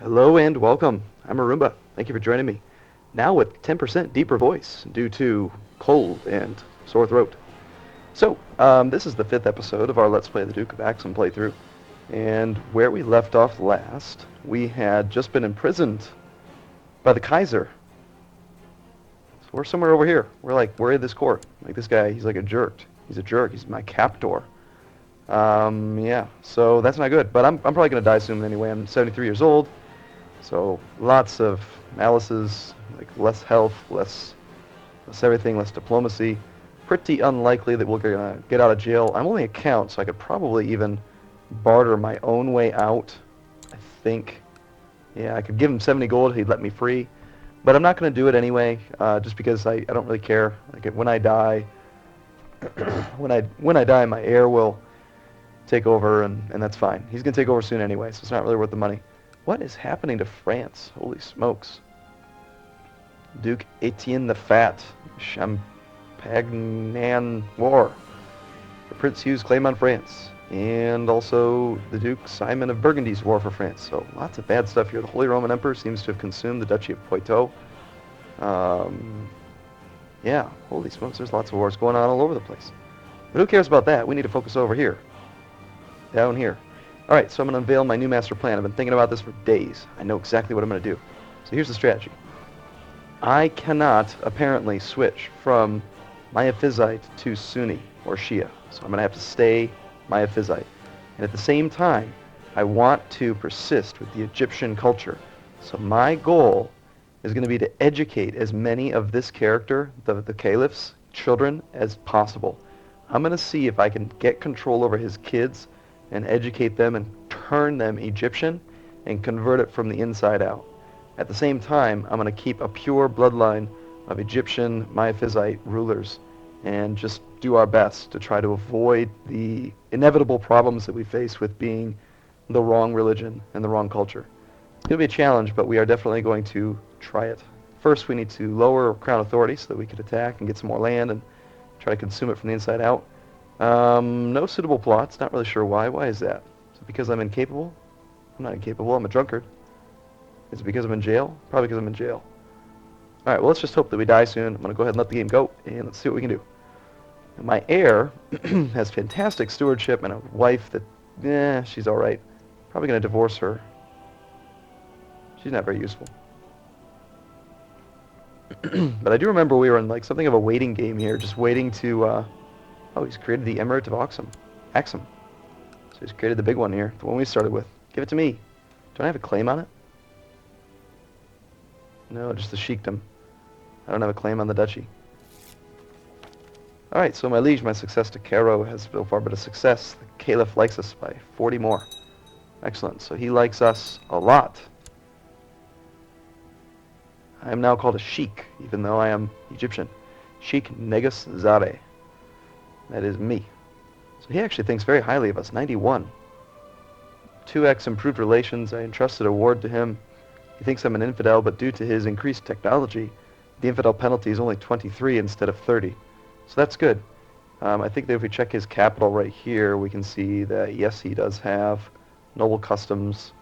Hello and welcome. I'm Arumba. Thank you for joining me. Now with 10% deeper voice due to cold and sore throat. This is the 5th episode of our Let's Play the Duke of Axum playthrough. And where we left off last, we had just been imprisoned by the Kaiser. So we're somewhere over here. We're in this court. Like, this guy, he's like a jerk. He's a jerk. He's my captor. Yeah, so that's not good. But I'm probably going to die soon anyway. I'm 73 years old. So lots of malices, like less health, less everything, less diplomacy. Pretty unlikely that we're going to get out of jail. I'm only a count, so I could probably even barter my own way out, I think. Yeah, I could give him 70 gold, he'd let me free. But I'm not going to do it anyway, just because I don't really care. Like, when I die, when I die, my heir will take over, and that's fine. He's going to take over soon anyway, so it's not really worth the money. What is happening to France? Holy smokes. Duke Etienne the Fat. Champagnan War. The Prince Hugh's claim on France. And also the Duke Simon of Burgundy's war for France. So lots of bad stuff here. The Holy Roman Emperor seems to have consumed the Duchy of Poitou. Yeah, holy smokes, there's lots of wars going on all over the place. But who cares about that? We need to focus over here. Down here. Alright, so I'm going to unveil my new master plan. I've been thinking about this for days. I know exactly what I'm going to do. So here's the strategy. I cannot, apparently, switch from Miaphysite to Sunni, or Shia. So I'm going to have to stay Miaphysite. And at the same time, I want to persist with the Egyptian culture. So my goal is going to be to educate as many of this character, the Caliph's children, as possible. I'm going to see if I can get control over his kids and educate them and turn them Egyptian and convert it from the inside out. At the same time, I'm going to keep a pure bloodline of Egyptian Miaphysite rulers and just do our best to try to avoid the inevitable problems that we face with being the wrong religion and the wrong culture. It's going to be a challenge, but we are definitely going to try it. First, we need to lower Crown authority so that we can attack and get some more land and try to consume it from the inside out. No suitable plots. Not really sure why. Why is that? Is it because I'm incapable? I'm not incapable. I'm a drunkard. Is it because I'm in jail? Probably because I'm in jail. Alright, well, let's just hope that we die soon. I'm going to go ahead and let the game go, and let's see what we can do. And my heir has fantastic stewardship and a wife that, she's alright. Probably going to divorce her. She's not very useful. But I do remember we were in, like, something of a waiting game here, just waiting to, oh, he's created the Emirate of Axum. So he's created the big one here, the one we started with. Give it to me. Do I have a claim on it? No, just the sheikdom. I don't have a claim on the duchy. Alright, so my liege, my success to Cairo has so far been a success. The Caliph likes us by 40 more. Excellent, so he likes us a lot. I am now called a sheik, even though I am Egyptian. Sheik Negus Zade. That is me. So he actually thinks very highly of us. 91. 2x improved relations. I entrusted a ward to him. He thinks I'm an infidel, but due to his increased technology, the infidel penalty is only 23 instead of 30. So that's good. I think that if we check his capital right here, we can see that, yes, he does have noble customs.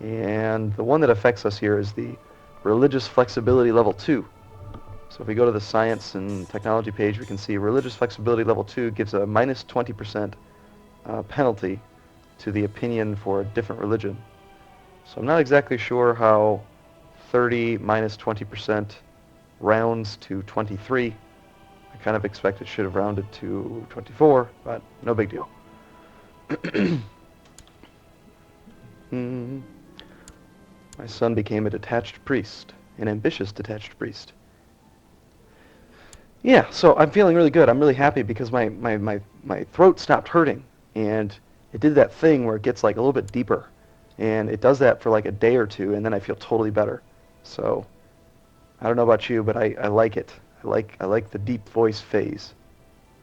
And the one that affects us here is the religious flexibility level 2. So if we go to the science and technology page, we can see religious flexibility level 2 gives a minus 20% penalty to the opinion for a different religion. So I'm not exactly sure how 30 minus 20% rounds to 23. I kind of expect it should have rounded to 24, but no big deal. My son became a detached priest, an ambitious detached priest. Yeah, so I'm feeling really good. I'm really happy because my throat stopped hurting, and it did that thing where it gets like a little bit deeper, and it does that for like a day or two, and then I feel totally better. So I don't know about you, but I like it. I like the deep voice phase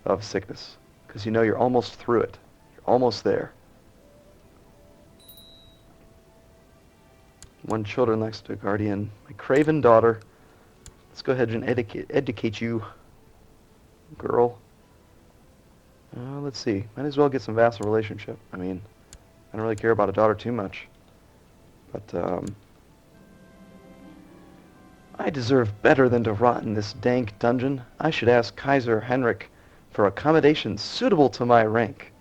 of sickness, because you know you're almost through it. You're almost there. One children next to a guardian. My craven daughter. Let's go ahead and educate you, girl. Let's see. Might as well get some vassal relationship. I mean, I don't really care about a daughter too much. But I deserve better than to rot in this dank dungeon. I should ask Kaiser Henrik for accommodations suitable to my rank.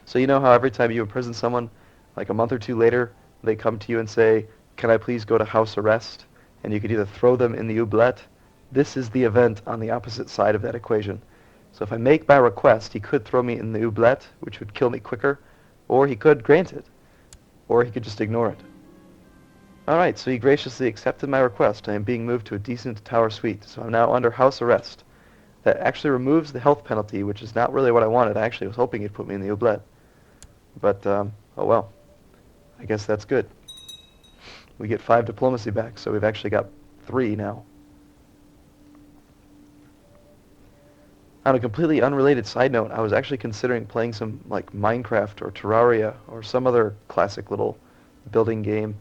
So you know how every time you imprison someone, like a month or two later, they come to you and say, can I please go to house arrest? And you could either throw them in the oubliette. This is the event on the opposite side of that equation. So if I make my request, he could throw me in the oubliette, which would kill me quicker, or he could grant it, or he could just ignore it. Alright, so he graciously accepted my request. I am being moved to a decent tower suite, so I'm now under house arrest. That actually removes the health penalty, which is not really what I wanted. I actually was hoping he'd put me in the oubliette. But, oh well. I guess that's good. We get 5 diplomacy back, so we've actually got 3 now. On a completely unrelated side note, I was actually considering playing some like Minecraft or Terraria or some other classic little building game.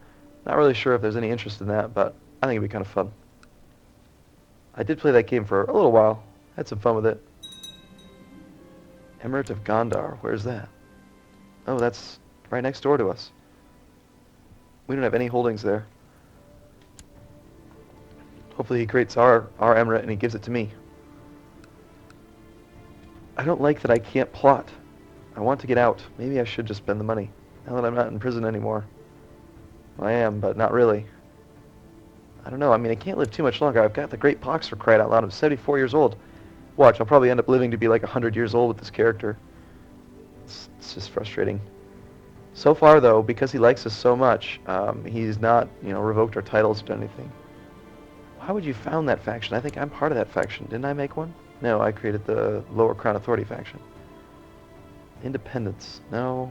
Not really sure if there's any interest in that, but I think it'd be kind of fun. I did play that game for a little while. Had some fun with it. Emirate of Gondar, where's that? Oh, that's right next door to us. We don't have any holdings there. Hopefully he creates our emirate and he gives it to me. I don't like that I can't plot. I want to get out. Maybe I should just spend the money. Now that I'm not in prison anymore. Well, I am, but not really. I don't know. I mean, I can't live too much longer. I've got the great pox for crying out loud. I'm 74 years old. Watch, I'll probably end up living to be like 100 years old with this character. It's just frustrating. So far, though, because he likes us so much, he's not, revoked our titles or anything. Why would you found that faction? I think I'm part of that faction. Didn't I make one? No, I created the Lower Crown Authority faction. Independence. No.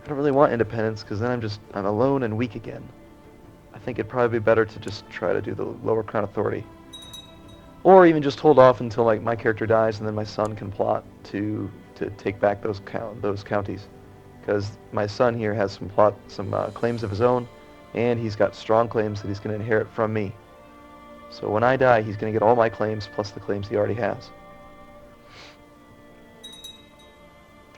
I don't really want independence because then I'm alone and weak again. I think it'd probably be better to just try to do the Lower Crown Authority. Or even just hold off until like my character dies and then my son can plot to take back those counties. Because my son here has some claims of his own, and he's got strong claims that he's going to inherit from me. So when I die, he's going to get all my claims plus the claims he already has.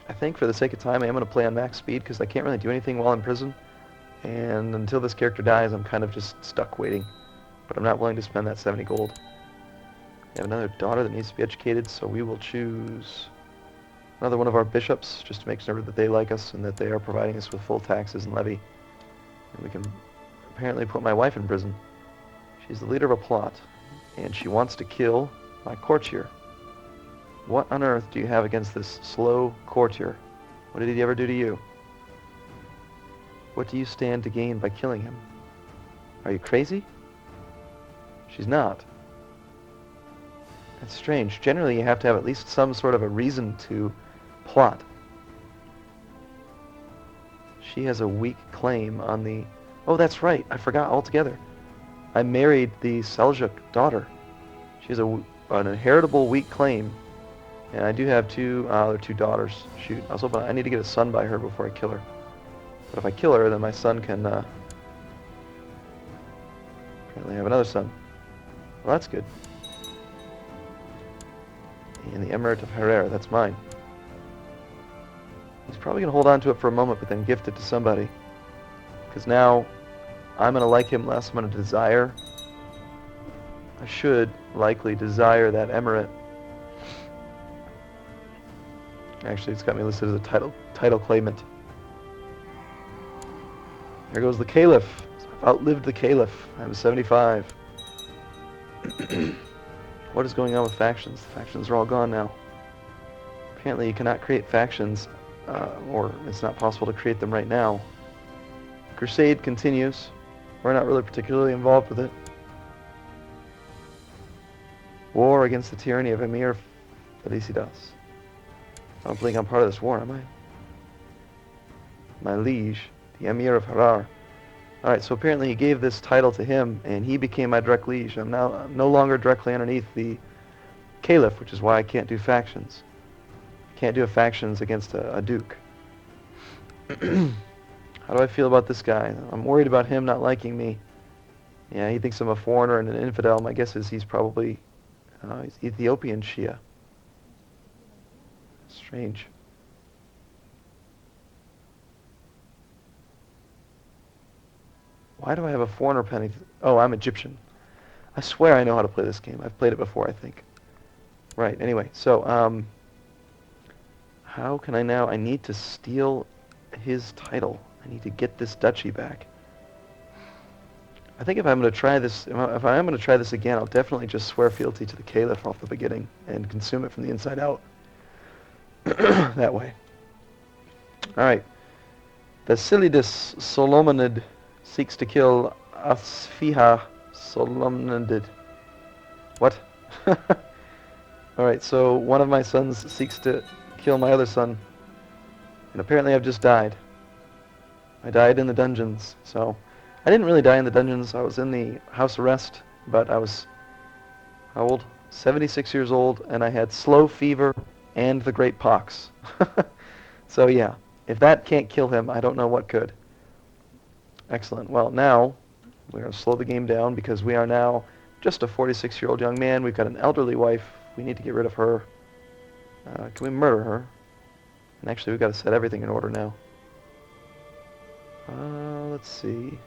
I think for the sake of time, I am going to play on max speed because I can't really do anything while in prison. And until this character dies, I'm kind of just stuck waiting. But I'm not willing to spend that 70 gold. We have another daughter that needs to be educated, so we will choose another one of our bishops just to make sure that they like us and that they are providing us with full taxes and levy. And we can apparently put my wife in prison. She's the leader of a plot, and she wants to kill my courtier. What on earth do you have against this slow courtier? What did he ever do to you? What do you stand to gain by killing him? Are you crazy? She's not. That's strange. Generally, you have to have at least some sort of a reason to plot. She has a weak claim on the... Oh, that's right. I forgot altogether. I married the Seljuk daughter. She has an inheritable weak claim. And I do have two daughters. Shoot, I was hoping I need to get a son by her before I kill her. But if I kill her, then my son can apparently have another son. Well, that's good. And the Emirate of Herrera, that's mine. He's probably going to hold on to it for a moment, but then gift it to somebody. Because now I'm going to like him less. I'm going to desire. I should likely desire that emirate. Actually, it's got me listed as a title claimant. There goes the Caliph. I've outlived the Caliph. I'm 75. What is going on with factions? The factions are all gone now. Apparently you cannot create factions, or it's not possible to create them right now. Crusade continues. We're not really particularly involved with it. War against the tyranny of Emir Felicitas. I don't think I'm part of this war, am I? My liege, the Emir of Harar. Alright, so apparently he gave this title to him, and he became my direct liege. I'm now no longer directly underneath the Caliph, which is why I can't do factions. I can't do factions against a duke. How do I feel about this guy? I'm worried about him not liking me. Yeah, he thinks I'm a foreigner and an infidel. My guess is he's probably he's Ethiopian Shia. Strange. Why do I have a foreigner penny? Oh, I'm Egyptian. I swear I know how to play this game. I've played it before, I think. Right, anyway, so, how can I now... I need to steal his title. I need to get this duchy back. I think if I'm going to try this, if I am going to try this again, I'll definitely just swear fealty to the Caliph off the beginning and consume it from the inside out. That way. Alright. Basilidus Solomonid seeks to kill Asfiha Solomonid. What? Alright, so one of my sons seeks to kill my other son. And apparently I've just died. I died in the dungeons, so... I didn't really die in the dungeons. I was in the house arrest, but I was... How old? 76 years old, and I had slow fever and the great pox. So yeah, if that can't kill him, I don't know what could. Excellent. Well, now we're going to slow the game down because we are now just a 46-year-old young man. We've got an elderly wife. We need to get rid of her. Can we murder her? And actually, we've got to set everything in order now. Let's see.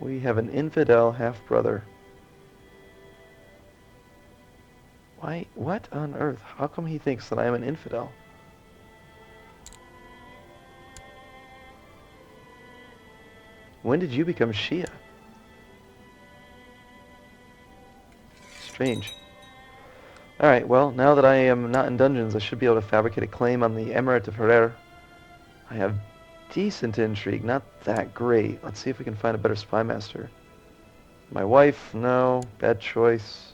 We have an infidel half-brother. Why? What on earth? How come he thinks that I am an infidel? When did you become Shia? Strange. Alright, well, now that I am not in dungeons, I should be able to fabricate a claim on the Emirate of Herrera. I have decent intrigue, not that great. Let's see if we can find a better spy master. My wife, no, bad choice.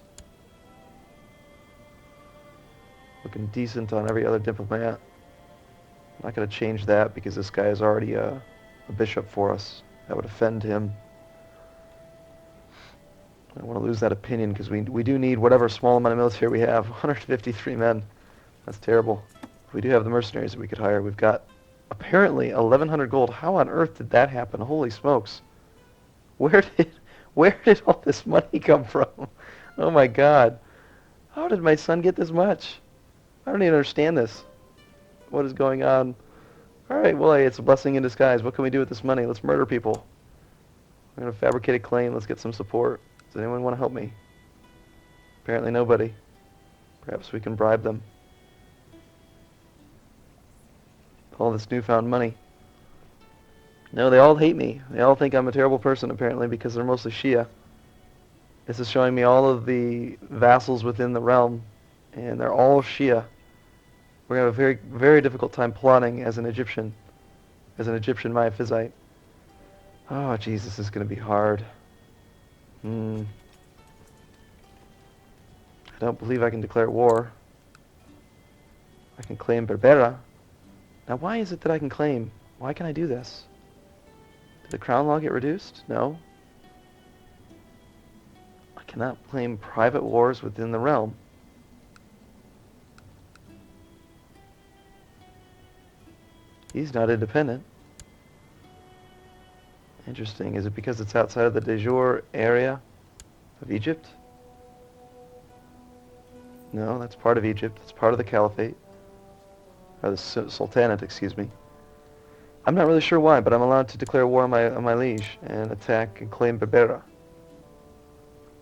Looking decent on every other diplomat. I'm not going to change that because this guy is already a bishop for us. That would offend him. I don't want to lose that opinion because we do need whatever small amount of military we have. 153 men. That's terrible. We do have the mercenaries that we could hire. We've got apparently 1,100 gold. How on earth did that happen? Holy smokes. Where did all this money come from? Oh my god. How did my son get this much? I don't even understand this. What is going on? Alright, well, hey, it's a blessing in disguise. What can we do with this money? Let's murder people. We're going to fabricate a claim. Let's get some support. Does anyone want to help me? Apparently nobody. Perhaps we can bribe them. All this newfound money. No, they all hate me. They all think I'm a terrible person, apparently, because they're mostly Shia. This is showing me all of the vassals within the realm, and they're all Shia. We're going to have a very, very difficult time plotting as an Egyptian Miaphysite. Oh, Jesus, this is going to be hard. I don't believe I can declare war. I can claim Berbera. Now, why is it that I can claim? Why can I do this? Did the crown law get reduced? No. I cannot claim private wars within the realm. He's not independent. Interesting. Is it because it's outside of the de jure area of Egypt? No, that's part of Egypt. It's part of the Caliphate. Or the Sultanate, excuse me. I'm not really sure why, but I'm allowed to declare war on my liege and attack and claim Berbera.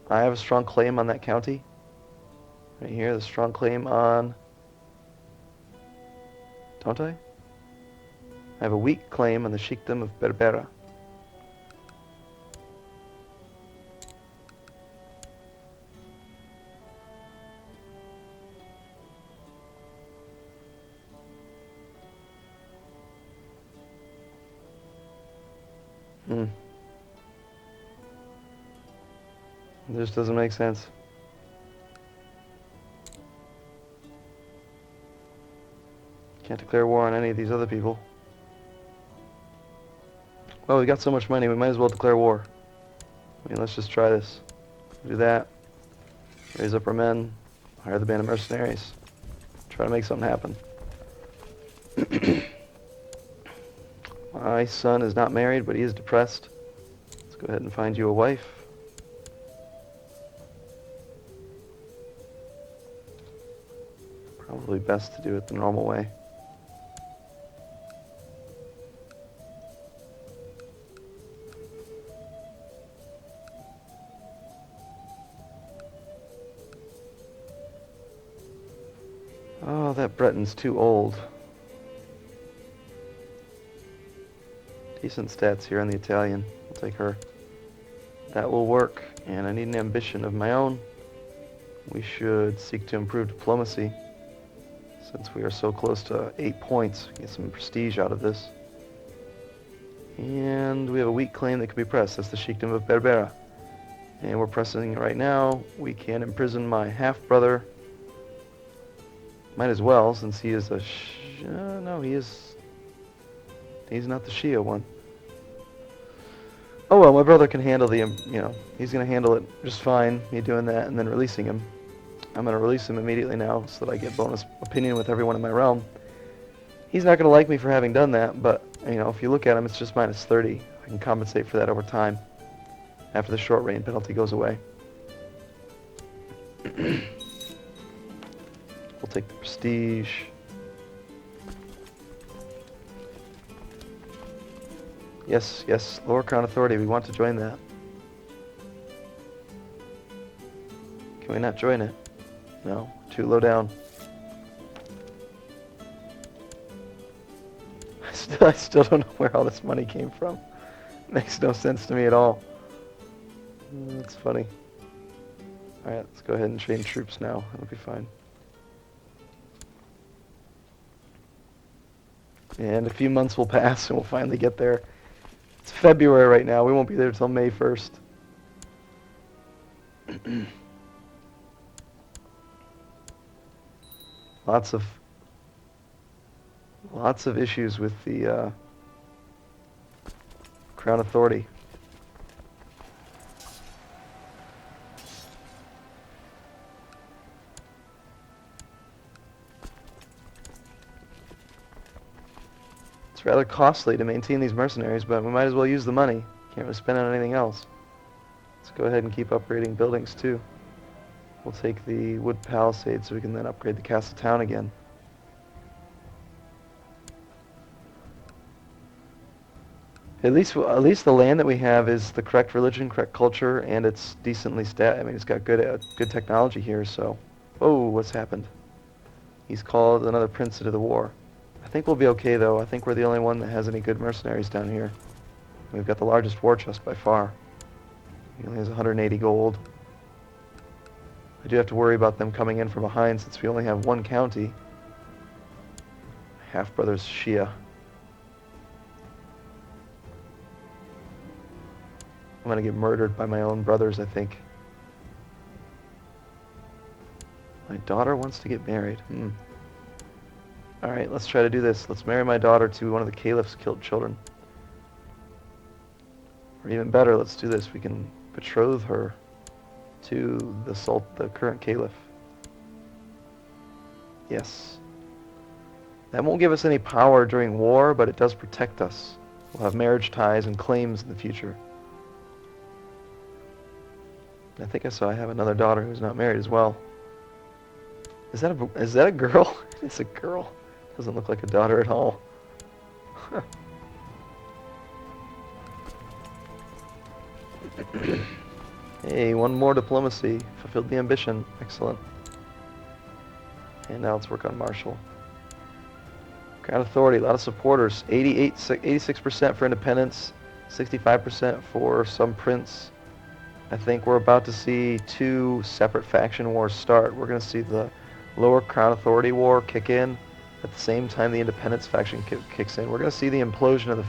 I have a strong claim on that county. Right here, the strong claim on... Don't I? I have a weak claim on the Sheikdom of Berbera. This doesn't make sense. Can't declare war on any of these other people. Well, we got so much money, we might as well declare war. I mean, let's just try this. Do that. Raise up our men. Hire the band of mercenaries. Try to make something happen. My son is not married, but he is depressed. Let's go ahead and find you a wife. Probably best to do it the normal way. that Breton's too old. Decent stats here on the Italian. I'll take her. That will work, and I need an ambition of my own. We should seek to improve diplomacy, since we are so close to 8 points. Get some prestige out of this. And we have a weak claim that can be pressed. That's the Sheikdom of Berbera. And we're pressing it right now. We can imprison my half-brother. Might as well, since he is a no, he's not the Shia one. Oh well, my brother can handle the, he's going to handle it just fine, me doing that and then releasing him. I'm going to release him immediately now so that I get bonus opinion with everyone in my realm. He's not going to like me for having done that, but, if you look at him, it's just minus 30. I can compensate for that over time after the short reign penalty goes away. We'll take the prestige. Yes, Lower Crown Authority, we want to join that. Can we not join it? No, too low down. I still don't know where all this money came from. Makes no sense to me at all. That's funny. Alright, let's go ahead and train troops now. That'll be fine. And a few months will pass and we'll finally get there. It's February right now. We won't be there until May 1st. Lots of issues with the Crown Authority. It's rather costly to maintain these mercenaries, but we might as well use the money. Can't really spend it on anything else. Let's go ahead and keep upgrading buildings too. We'll take the wood palisade so we can then upgrade the castle town again. At least the land that we have is the correct religion, correct culture, and it's decently it's got good technology here. So, oh, what's happened? He's called another prince into the war. I think we'll be okay though. I think we're the only one that has any good mercenaries down here. We've got the largest war chest by far. He only has 180 gold. I do have to worry about them coming in from behind since we only have one county. Half-brother's Shia. I'm gonna get murdered by my own brothers, I think. My daughter wants to get married. Alright, let's try to do this. Let's marry my daughter to one of the caliph's killed children. Or even better, let's do this. We can betroth her to the current caliph. Yes. That won't give us any power during war, but it does protect us. We'll have marriage ties and claims in the future. I think I saw I have another daughter who's not married as well. Is that a girl? It's a girl. Doesn't look like a daughter at all. Hey, one more diplomacy. Fulfilled the ambition. Excellent. And now let's work on Marshall. Crown Authority, a lot of supporters. 86% for independence, 65% for some prince. I think we're about to see 2 separate faction wars start. We're going to see the Lower Crown Authority war kick in at the same time the independence faction kicks in. We're going to see the implosion of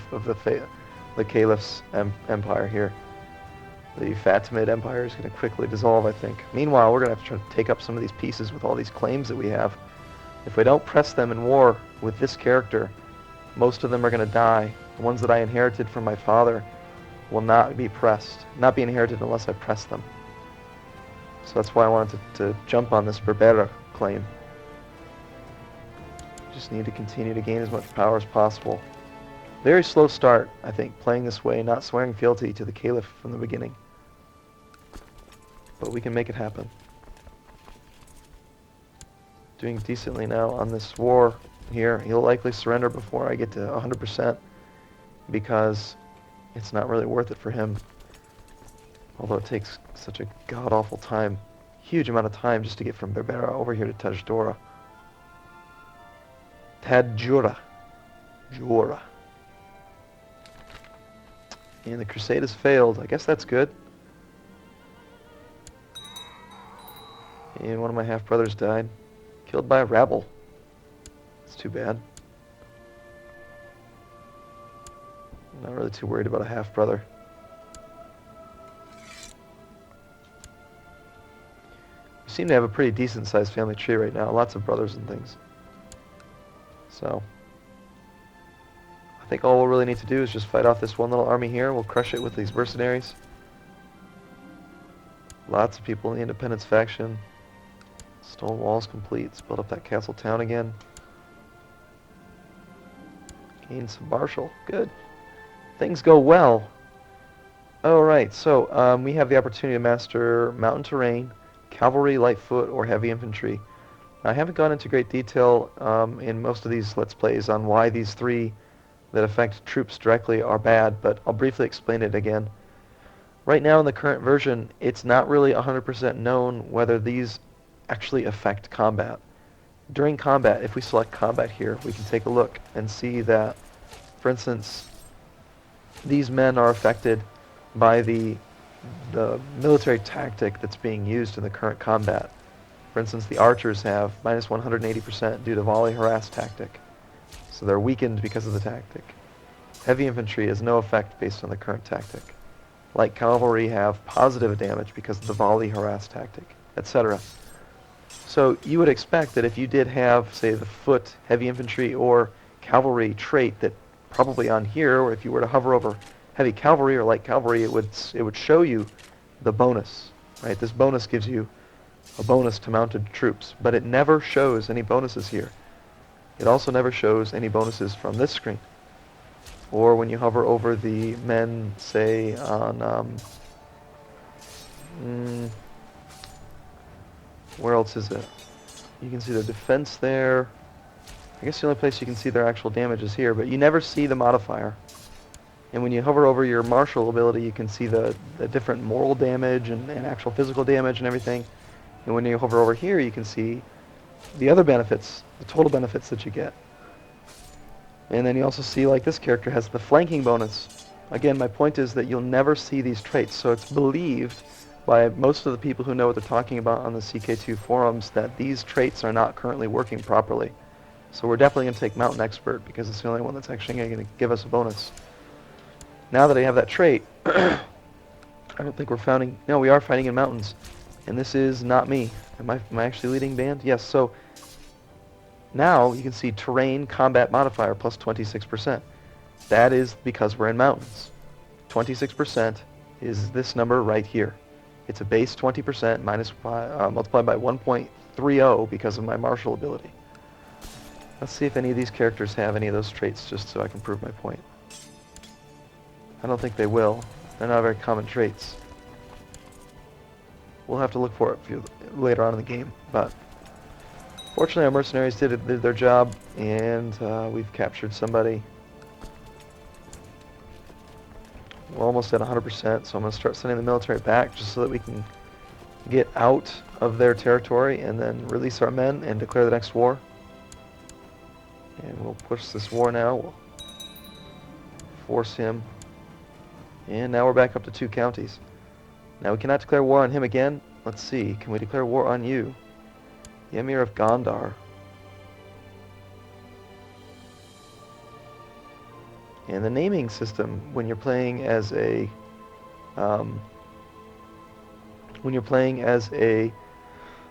the caliph's empire here. The Fatimid Empire is going to quickly dissolve, I think. Meanwhile, we're going to have to try to take up some of these pieces with all these claims that we have. If we don't press them in war with this character, most of them are going to die. The ones that I inherited from my father will not be inherited unless I press them. So that's why I wanted to jump on this Berbera claim. Just need to continue to gain as much power as possible. Very slow start, I think, playing this way, not swearing fealty to the caliph from the beginning. But we can make it happen. Doing decently now on this war here. He'll likely surrender before I get to 100% because it's not really worth it for him. Although it takes such a god-awful time, huge amount of time just to get from Berbera over here to Tajdora. Tadjura. Jura. And the crusade has failed. I guess that's good. And one of my half-brothers died. Killed by a rabble. It's too bad. I'm not really too worried about a half-brother. We seem to have a pretty decent-sized family tree right now. Lots of brothers and things. So, I think all we'll really need to do is just fight off this one little army here. We'll crush it with these mercenaries. Lots of people in the Independence faction. Stone walls complete. Let's build up that castle town again. Gain some martial. Good. Things go well. Alright, so we have the opportunity to master mountain terrain, cavalry, light foot, or heavy infantry. I haven't gone into great detail in most of these Let's Plays on why these three that affect troops directly are bad, but I'll briefly explain it again. Right now in the current version, it's not really 100% known whether these actually affect combat. During combat, if we select combat here, we can take a look and see that, for instance, these men are affected by the military tactic that's being used in the current combat. For instance, the archers have minus 180% due to volley harass tactic. So they're weakened because of the tactic. Heavy infantry has no effect based on the current tactic. Light cavalry have positive damage because of the volley harass tactic, etc. So you would expect that if you did have, say, the foot, heavy infantry, or cavalry trait that probably on here, or if you were to hover over heavy cavalry or light cavalry, it would show you the bonus, right? This bonus gives you a bonus to mounted troops, but it never shows any bonuses here. It also never shows any bonuses from this screen. Or when you hover over the men, say, on, where else is it? You can see their defense there. I guess the only place you can see their actual damage is here, but you never see the modifier. And when you hover over your martial ability, you can see the different moral damage and actual physical damage and everything. And when you hover over here, you can see the other benefits, the total benefits that you get. And then you also see, like, this character has the flanking bonus. Again, my point is that you'll never see these traits, so it's believed by most of the people who know what they're talking about on the CK2 forums that these traits are not currently working properly. So we're definitely going to take Mountain Expert because it's the only one that's actually going to give us a bonus. Now that I have that trait, I don't think we're fighting. No, we are fighting in mountains. And this is not me. Am I actually leading band? Yes, so now you can see terrain combat modifier plus 26%. That is because we're in mountains. 26% is this number right here. It's a base 20% minus multiplied by 1.30 because of my martial ability. Let's see if any of these characters have any of those traits just so I can prove my point. I don't think they will. They're not very common traits. We'll have to look for it later on in the game, but fortunately our mercenaries did their job, and we've captured somebody. We're almost at 100%, so I'm going to start sending the military back just so that we can get out of their territory and then release our men and declare the next war. And we'll push this war now. We'll force him. And now we're back up to 2 counties. Now we cannot declare war on him again. Let's see, can we declare war on you? The Emir of Gondar. And the naming system when you're playing as a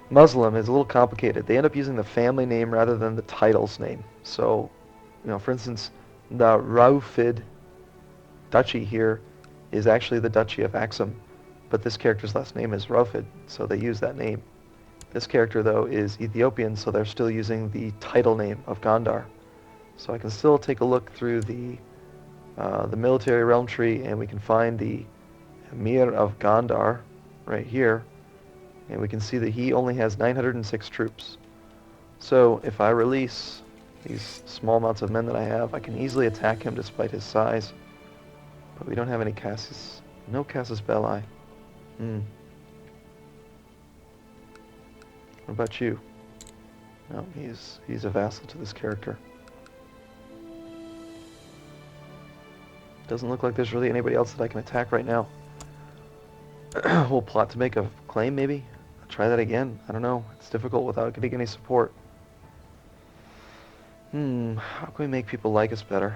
Muslim is a little complicated. They end up using the family name rather than the title's name. So, for instance, the Raufid duchy here is actually the Duchy of Axum, but this character's last name is Raufid, so they use that name. This character, though, is Ethiopian, so they're still using the title name of Gondar. So I can still take a look through the military realm tree, and we can find the Emir of Gondar right here, and we can see that he only has 906 troops. So if I release these small amounts of men that I have, I can easily attack him despite his size. But we don't have any Casus. No Casus Belli. What about you? No, he's a vassal to this character. Doesn't look like there's really anybody else that I can attack right now. We'll plot to make a claim, maybe? I'll try that again. I don't know. It's difficult without getting any support. How can we make people like us better?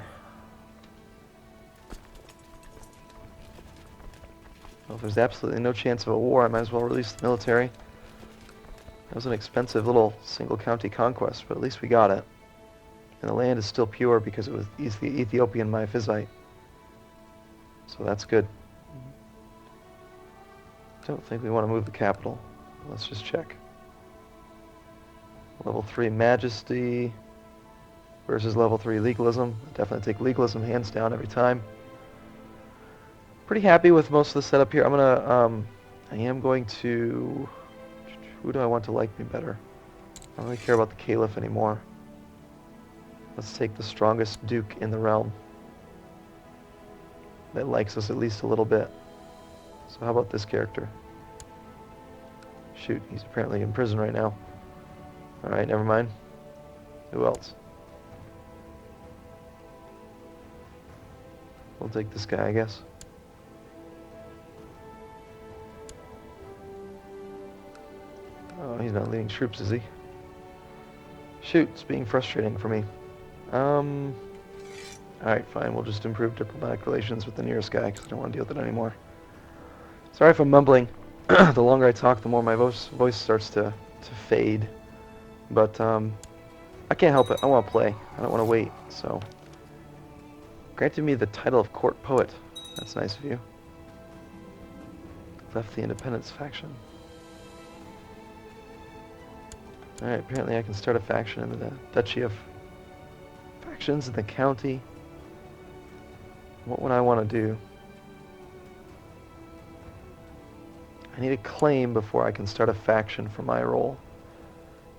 Well, if there's absolutely no chance of a war, I might as well release the military. That was an expensive little single county conquest, but at least we got it. And the land is still pure because it was the Ethiopian Miaphysite. So that's good. Don't think we want to move the capital. Let's just check. Level 3 Majesty versus level 3 Legalism. Definitely take Legalism hands down every time. Pretty happy with most of the setup here. I am going to... Who do I want to like me better? I don't really care about the Caliph anymore. Let's take the strongest Duke in the realm. That likes us at least a little bit. So how about this character? Shoot, he's apparently in prison right now. Alright, never mind. Who else? We'll take this guy, I guess. Oh, he's not leading troops, is he? Shoot, it's being frustrating for me. Alright, fine, we'll just improve diplomatic relations with the nearest guy, because I don't want to deal with it anymore. Sorry if I'm mumbling. The longer I talk, the more my voice starts to fade. But, I can't help it. I want to play. I don't want to wait, so... Granted me the title of court poet. That's nice of you. Left the independence faction. Alright, apparently I can start a faction in the Duchy of... Factions in the county. What would I want to do? I need a claim before I can start a faction for my role.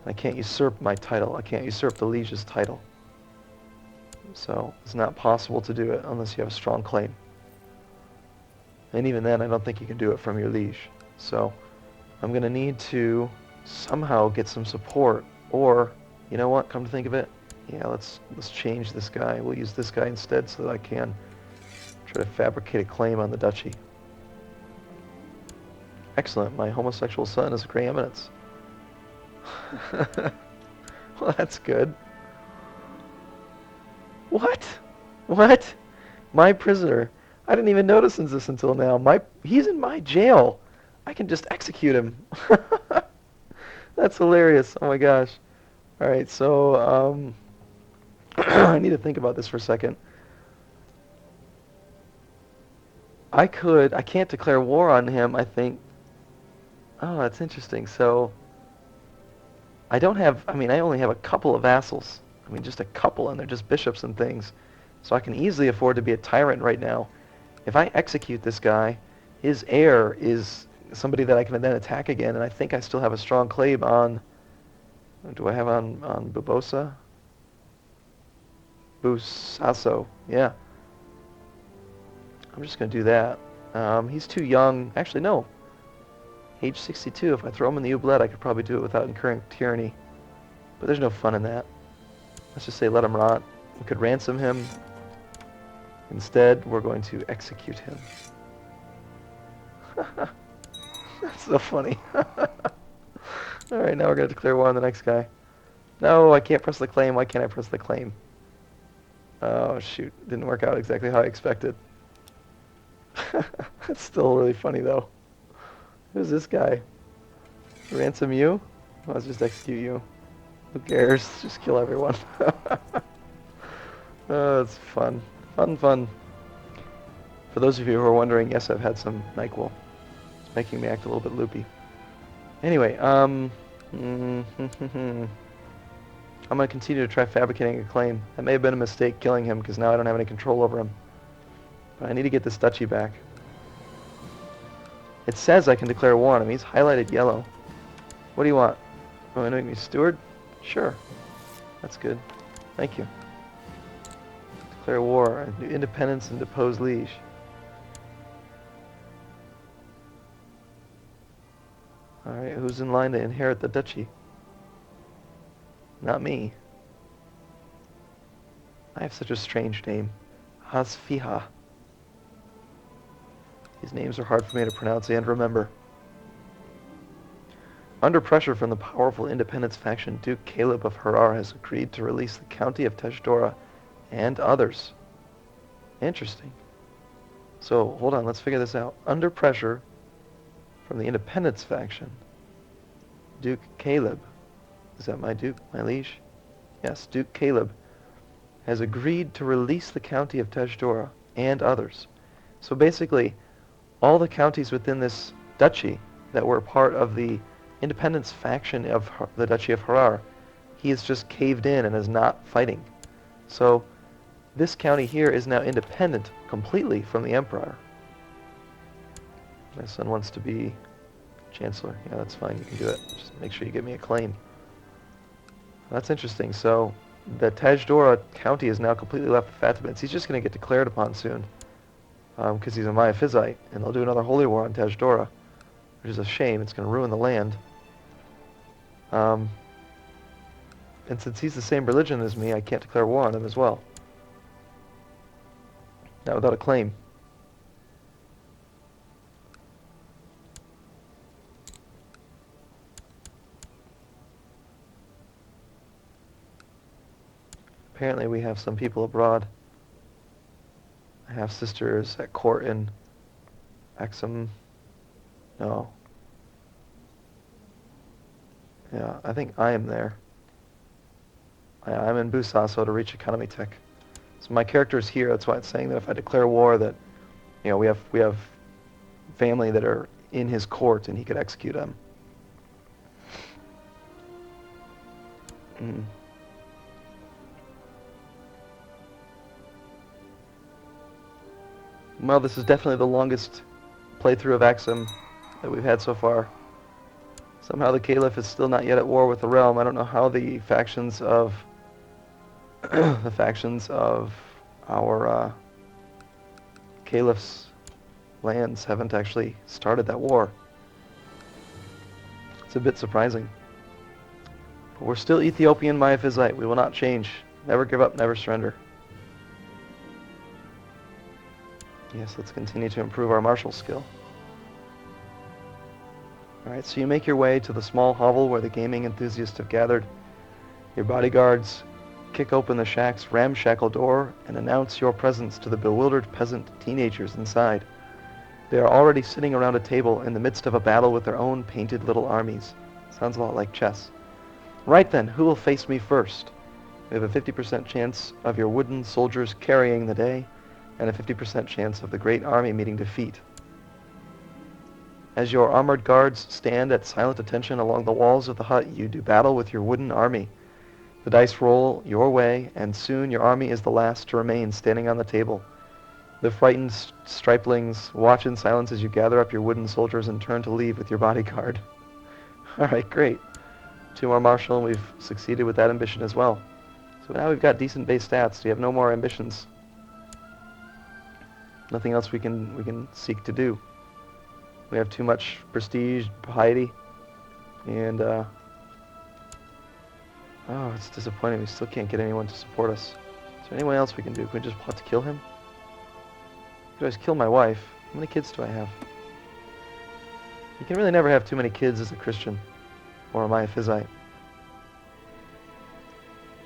I can't usurp my title. I can't usurp the liege's title. So it's not possible to do it unless you have a strong claim. And even then, I don't think you can do it from your liege. So I'm going to need to somehow get some support. Or, you know what, come to think of it, yeah, let's change this guy. We'll use this guy instead so that I can try to fabricate a claim on the duchy. Excellent, my homosexual son is a Grey Eminence. Well, that's good. What? What? My prisoner. I didn't even notice this until now. He's in my jail. I can just execute him. That's hilarious. Oh my gosh. Alright, so, I need to think about this for a second. I can't declare war on him, I think. Oh, that's interesting. So, I only have a couple of vassals. I mean, just a couple, and they're just bishops and things. So I can easily afford to be a tyrant right now. If I execute this guy, his heir is somebody that I can then attack again, and I think I still have a strong claim on... Do I have on Bubosa? Busaso, yeah. I'm just going to do that. He's too young. Actually, no. Age 62. If I throw him in the oubliette, I could probably do it without incurring tyranny. But there's no fun in that. Let's just say let him rot. We could ransom him. Instead, we're going to execute him. That's so funny. Alright, now we're going to declare war on the next guy. No, I can't press the claim. Why can't I press the claim? Oh, shoot. Didn't work out exactly how I expected. That's still really funny, though. Who's this guy? Ransom you? Let's just execute you. Who cares? Just kill everyone. Oh, it's fun. Fun. For those of you who are wondering, yes, I've had some NyQuil. It's making me act a little bit loopy. Anyway, I'm going to continue to try fabricating a claim. That may have been a mistake killing him, because now I don't have any control over him. But I need to get this duchy back. It says I can declare war on him. He's highlighted yellow. What do you want? Oh, want to make me steward? Sure. That's good. Thank you. Declare war. Do independence and depose liege. Alright, who's in line to inherit the duchy? Not me. I have such a strange name. Hasfiha. These names are hard for me to pronounce and remember. Under pressure from the powerful independence faction, Duke Caleb of Harar has agreed to release the county of Tajdora and others. Interesting. So, hold on, let's figure this out. Under pressure from the independence faction, Duke Caleb, is that my Duke, my liege? Yes, Duke Caleb has agreed to release the county of Tajdora and others. So basically, all the counties within this duchy that were part of the independence faction of the Duchy of Harar, he has just caved in and is not fighting. So this county here is now independent completely from the Emperor. My son wants to be Chancellor. Yeah, that's fine, you can do it. Just make sure you give me a claim. That's interesting. So the Tajdora county is now completely left with Fatimids. He's just going to get declared upon soon because he's a Miaphysite, and they'll do another holy war on Tajdora, which is a shame. It's going to ruin the land. And since he's the same religion as me, I can't declare war on him as well. Not without a claim. Apparently we have some people abroad. I have sisters at court in Axum. No. Yeah, I think I am there. I'm in Busaso to reach economy tech. So my character is here. That's why it's saying that if I declare war, that we have family that are in his court, and he could execute them. Well, this is definitely the longest playthrough of Axum that we've had so far. Somehow the Caliph is still not yet at war with the realm. I don't know how the factions of our Caliph's lands haven't actually started that war. It's a bit surprising. But we're still Ethiopian Miaphysite. We will not change. Never give up, never surrender. Yes, let's continue to improve our martial skill. Alright, so you make your way to the small hovel where the gaming enthusiasts have gathered. Your bodyguards kick open the shack's ramshackle door and announce your presence to the bewildered peasant teenagers inside. They are already sitting around a table in the midst of a battle with their own painted little armies. Sounds a lot like chess. Right then, who will face me first? We have a 50% chance of your wooden soldiers carrying the day, and a 50% chance of the great army meeting defeat. As your armored guards stand at silent attention along the walls of the hut, you do battle with your wooden army. The dice roll your way, and soon your army is the last to remain standing on the table. The frightened striplings watch in silence as you gather up your wooden soldiers and turn to leave with your bodyguard. Alright, great. 2 more martial, and we've succeeded with that ambition as well. So now we've got decent base stats. We have no more ambitions. Nothing else we can seek to do. We have too much prestige, piety, and oh, it's disappointing. We still can't get anyone to support us. Is there anyone else we can do? Can we just plot to kill him? I could always kill my wife. How many kids do I have? You can really never have too many kids as a Christian or a Miaphysite.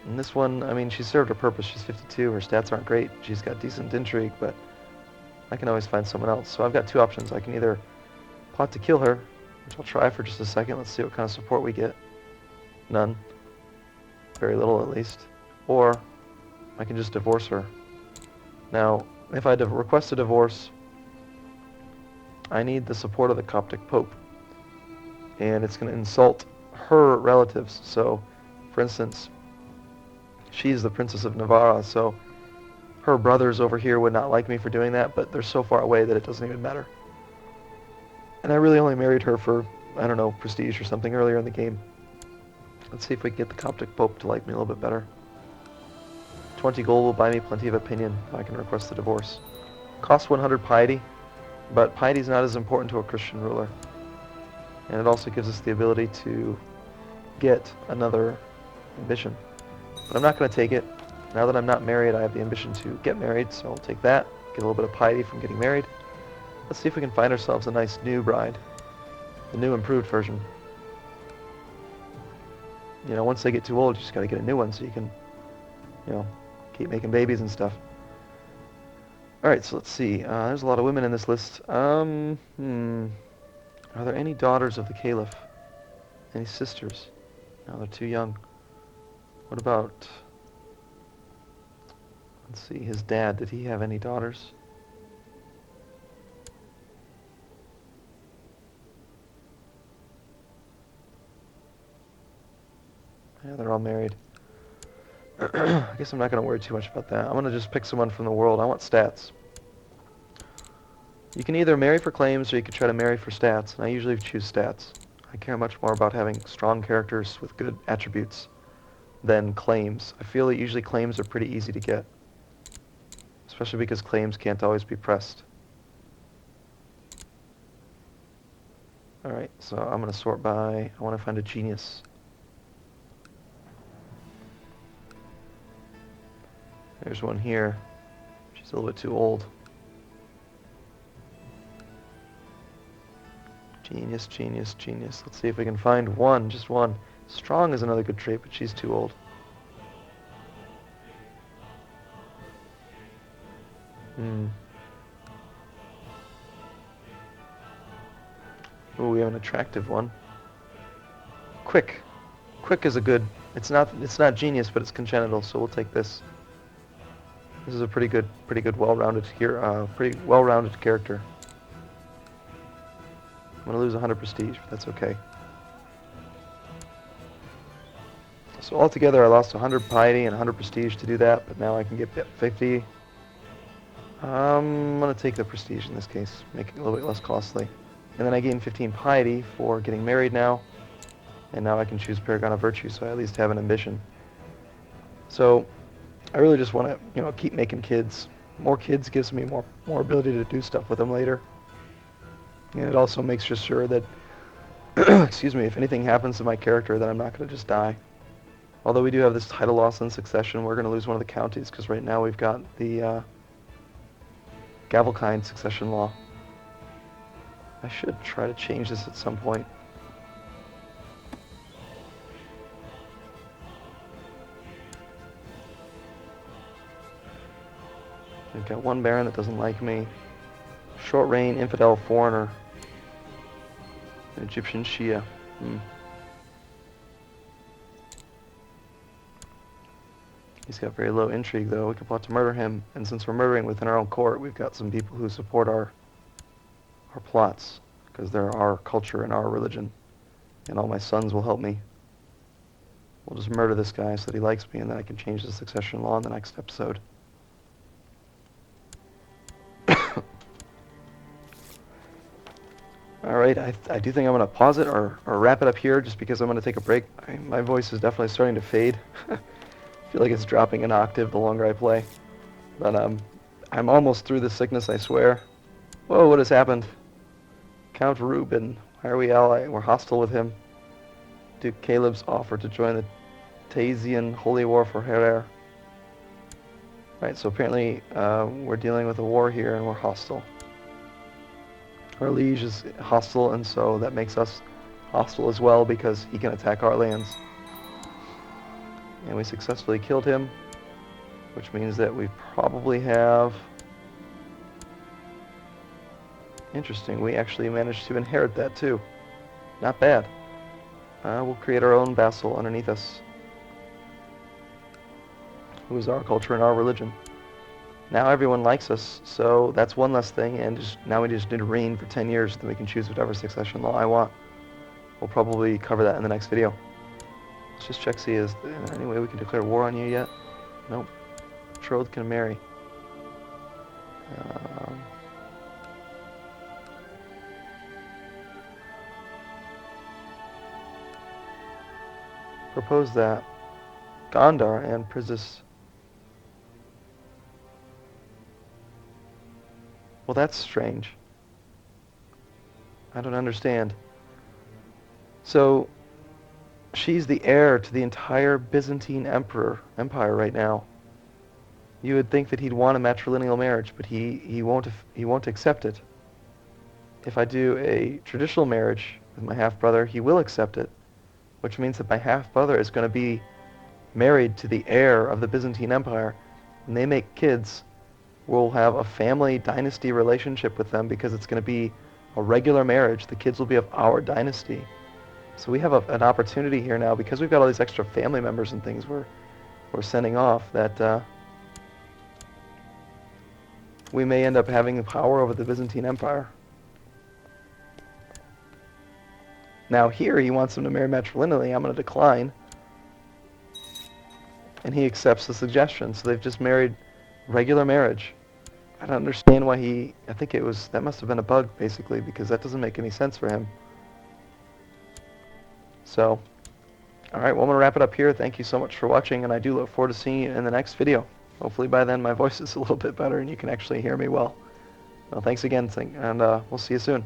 And this one, I mean, she served her purpose. She's 52. Her stats aren't great. She's got decent intrigue, but I can always find someone else. So I've got 2 options. I can either plot to kill her, which I'll try for just a second. Let's see what kind of support we get. None. Very little, at least. Or I can just divorce her. Now, if I request a divorce, I need the support of the Coptic Pope. And it's going to insult her relatives. So, for instance, she's the Princess of Navarra, so her brothers over here would not like me for doing that, but they're so far away that it doesn't even matter. And I really only married her for, I don't know, prestige or something earlier in the game. Let's see if we can get the Coptic Pope to like me a little bit better. 20 gold will buy me plenty of opinion if I can request the divorce. Costs 100 piety, but piety is not as important to a Christian ruler. And it also gives us the ability to get another ambition. But I'm not going to take it. Now that I'm not married, I have the ambition to get married, so I'll take that, get a little bit of piety from getting married. Let's see if we can find ourselves a nice new bride. The new improved version. You know, once they get too old, you just gotta get a new one so you can, you know, keep making babies and stuff. Alright, so let's see. There's a lot of women in this list. Are there any daughters of the Caliph? Any sisters? No, they're too young. What about... Let's see, his dad, did he have any daughters? Yeah, they're all married. I guess I'm not going to worry too much about that. I'm going to just pick someone from the world. I want stats. You can either marry for claims or you can try to marry for stats, and I usually choose stats. I care much more about having strong characters with good attributes than claims. I feel that usually claims are pretty easy to get, especially because claims can't always be pressed. Alright, so I'm going to sort by, I want to find a genius. There's one here. She's a little bit too old. Genius, genius, genius. Let's see if we can find one, just one. Strong is another good trait, but she's too old. Ooh, we have an attractive one. Quick. Quick is a good... It's not genius, but it's congenital, so we'll take this. This is a pretty good, well-rounded character. I'm gonna lose 100 prestige, but that's okay. So altogether, I lost 100 piety and 100 prestige to do that, but now I can get 50. I'm gonna take the prestige in this case, make it a little bit less costly. And then I gain 15 piety for getting married now, and now I can choose Paragon of Virtue, so I at least have an ambition. So I really just want to, you know, keep making kids. More kids gives me more ability to do stuff with them later. And it also makes sure that, excuse me, if anything happens to my character, then I'm not going to just die. Although we do have this title loss in succession, we're going to lose one of the counties, because right now we've got the Gavelkind succession law. I should try to change this at some point. We've got one baron that doesn't like me. Short reign, infidel, foreigner. An Egyptian Shia. He's got very low intrigue, though. We can plot to murder him, and since we're murdering within our own court, we've got some people who support our plots, because they're our culture and our religion, and all my sons will help me. We'll just murder this guy so that he likes me, and then I can change the succession law in the next episode. Alright, I do think I'm going to pause it or wrap it up here just because I'm going to take a break. My voice is definitely starting to fade. I feel like it's dropping an octave the longer I play. But I'm almost through the sickness, I swear. Whoa, what has happened? Count Reuben. Why are we allied? We're hostile with him. Duke Caleb's offered to join the Tazian Holy War for Herer. Right, so apparently we're dealing with a war here and we're hostile. Our liege is hostile, and so that makes us hostile as well because he can attack our lands. And we successfully killed him, which means that we probably have... Interesting, we actually managed to inherit that too. Not bad. We'll create our own vassal underneath us, who is our culture and our religion. Now everyone likes us, so that's one less thing, and now we just need to reign for 10 years, then we can choose whatever succession law I want. We'll probably cover that in the next video. Let's just check, see, is there any way we can declare war on you yet? Nope. Betrothed can marry. Propose that. Gondar and Prizus. Well, that's strange. I don't understand. So, she's the heir to the entire Byzantine empire right now. You would think that he'd want a matrilineal marriage, but he won't accept it. if I do a traditional marriage with my half-brother, he will accept it, which means that my half-brother is going to be married to the heir of the Byzantine Empire. When they make kids, we'll have a family dynasty relationship with them because it's going to be a regular marriage. The kids will be of our dynasty. So we have an opportunity here now, because we've got all these extra family members and things we're sending off, that we may end up having power over the Byzantine Empire. Now here he wants them to marry matrilineally. I'm going to decline. And he accepts the suggestion. So they've just married regular marriage. I don't understand why I think that must have been a bug, basically, because that doesn't make any sense for him. So, alright, well, I'm going to wrap it up here. Thank you so much for watching, and I do look forward to seeing you in the next video. Hopefully by then my voice is a little bit better and you can actually hear me well. Well, thanks again, and we'll see you soon.